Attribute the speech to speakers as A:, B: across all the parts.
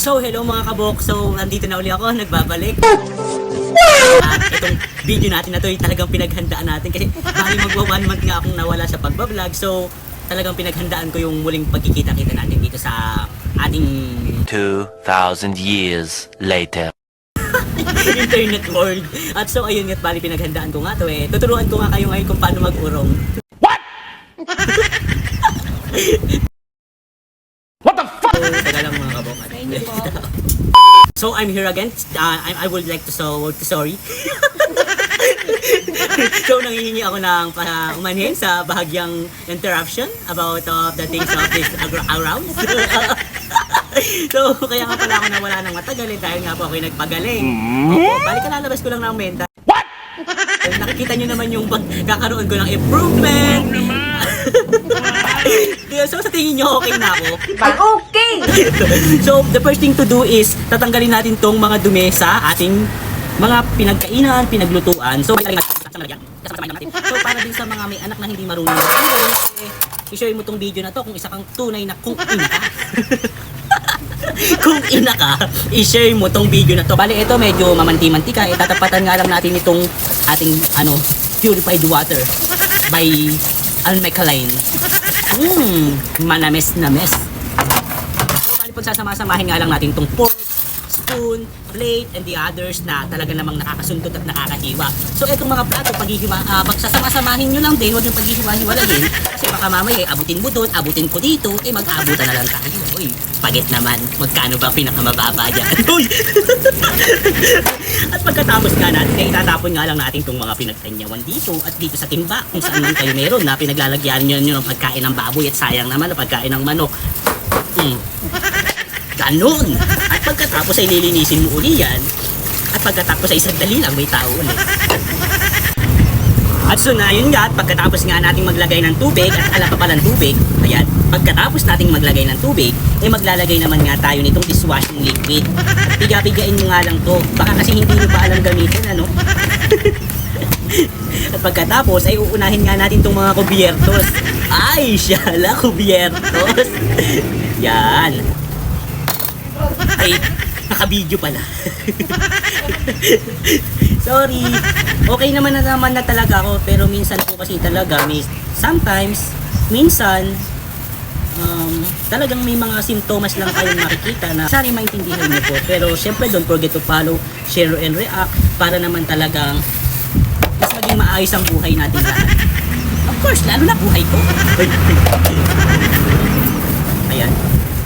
A: So, hello mga kabok. So, nandito na uli ako, nagbabalik. Itong video natin na to ay talagang pinaghandaan natin kasi bali magwa 1 month nga akong nawala sa pagbablog. So, talagang pinaghandaan ko yung muling pagkikita-kita natin dito sa ating
B: 2,000 years later.
A: internet world. At so, ayun nga't bali pinaghandaan ko nga to eh. Tuturuan ko nga kayo ngayon kung paano mag-urong.
B: What the fuck?
A: So, taga lang mga kabok. So, I'm here again. I would like to sorry. So, nanghihingi ako ng umanhin sa bahagyang interruption about the things of this around. So, kaya nga pala ako nawala ng matagal dahil nga po ako'y nagpagaling. Opo, balik ka lalabas ko lang ng menta. What? Nakikita nyo naman yung pagkakaroon ko ng improvement. So, sa tingin nyo, okay na ako?
C: Okay!
A: So, the first thing to do is tatanggalin natin tong mga dumi sa ating mga pinagkainan, pinaglutuan. So, para din sa mga may anak na hindi marunong i-share mo tong video na to kung isa kang tunay na kung ina ka. Kung ina ka, i-share mo tong video na to. Bale, ito medyo mamanti-mantika. Tatapatan nga lang natin itong ating purified water by Almecalin. Manames-names. Bali, pagsasama-samahin nga lang natin itong pork, spoon, plate, and the others na talaga namang nakakasundot at nakakahiwa. So, itong mga plato, pagsasama-samahin nyo lang din, huwag yung paghihiwa-hiwalayin. Kasi baka mamaya, abutin mo doon, abutin ko dito, mag-aabutan na lang tayo. Uy, pagit naman. Magkano ba pinakamababa dyan? Uy! At pagkatapos nga natin, itatapon nga lang natin itong mga pinagtanyawan dito at dito sa timba. Kung saan man kayo meron na pinaglalagyan nyo ng pagkain ng baboy at sayang naman na pagkain ng manok. Ganon! At pagkatapos ay lilinisin mo uli yan. At pagkatapos ay sandali lang may tao ulit. At so na yun nga, at pagkatapos nga nating maglagay ng tubig at ala pa palang tubig, ayan, pagkatapos nating maglagay ng tubig, ay maglalagay naman nga tayo nitong dishwashing liquid. At piga-pigain nyo nga lang to, baka kasi hindi nyo pa alam gamitin, ano? At pagkatapos ay uunahin nga natin tong mga kubiertos. Ay, siyala, kubiertos. Yan. Ay, naka-video pala. Sorry. Okay naman na talaga ako, pero minsan po kasi talaga talagang may mga simptomas lang kayong makikita na sana maintindihan niyo po. Pero syempre don't forget to follow, share and react para naman talagang mas maging maayos ang buhay natin lahat. Of course, lalo na buhay ko. Ayan.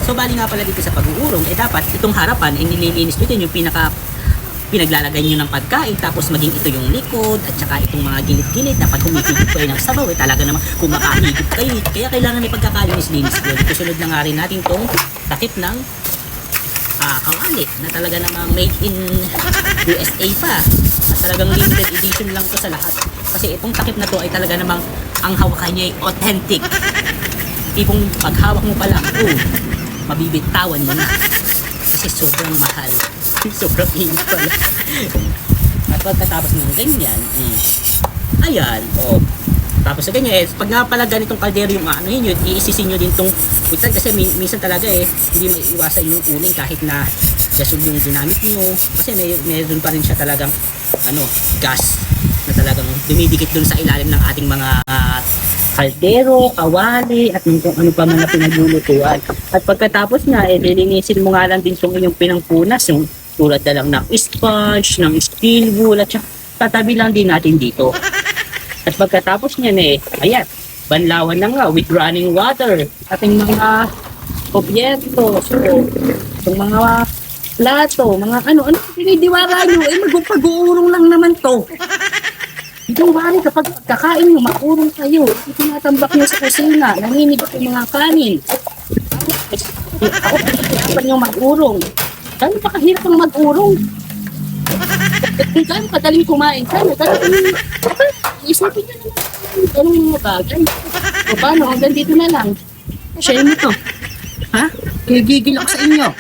A: So bali nga pala dito sa pag-uurong, dapat itong harapan ay nililinis nyo din yung pinaglalagay nyo ng pagkain, tapos maging ito yung likod at saka itong mga gilid-gilid na pag humihigit kayo ng sabaw talaga naman kung makahigit kayo, kaya kailangan may pagkakalinis-linis ko. Susunod na nga rin natin itong takip ng kawali na talaga namang made in USA pa at talagang limited edition lang to sa lahat kasi itong takip na to ay talaga namang ang hawakan niya ay authentic, tipong paghawak mo pala mabibitawan mo na kasi sobrang mahal. Sobrang init pala. At pagkatapos ng ganyan, ayan, tapos sa ganyan, pag nga pala ganitong kaldero yung yun, iisisin nyo din tong butan kasi minsan talaga hindi maiiwasan yung uling kahit na gasol yung ginamit nyo kasi meron pa rin siya talagang gas na talagang dumidikit dun sa ilalim ng ating mga kaldero, kawali, at kung ano pa man na pinaglulutuan. At pagkatapos nga, lilinisin mo nga lang din yung inyong pinangpunas, yung tulad na lang ng sponge, ng steel wool, at tatabi lang din natin dito. At pagkatapos niyan ayan, banlawan na nga with running water. Ating mga obyeto, so, itong mga plato, mga pinidiwara nyo, magpag-uurong lang naman to. Hindi wari kapag kakain nyo, makurong kayo. Tinatambak nyo sa kusina, nanginigit yung mga kanin. Ako, pinagkapan nyo mag-urong. Gano'n pa kahirap ang mag-urong? Gano'n kadaling kumain? Gano'n isipin nyo naman. Gano'n mga bagay. O paano, hanggang dito na lang. Share mo to. Ha? Gigigil ako sa inyo.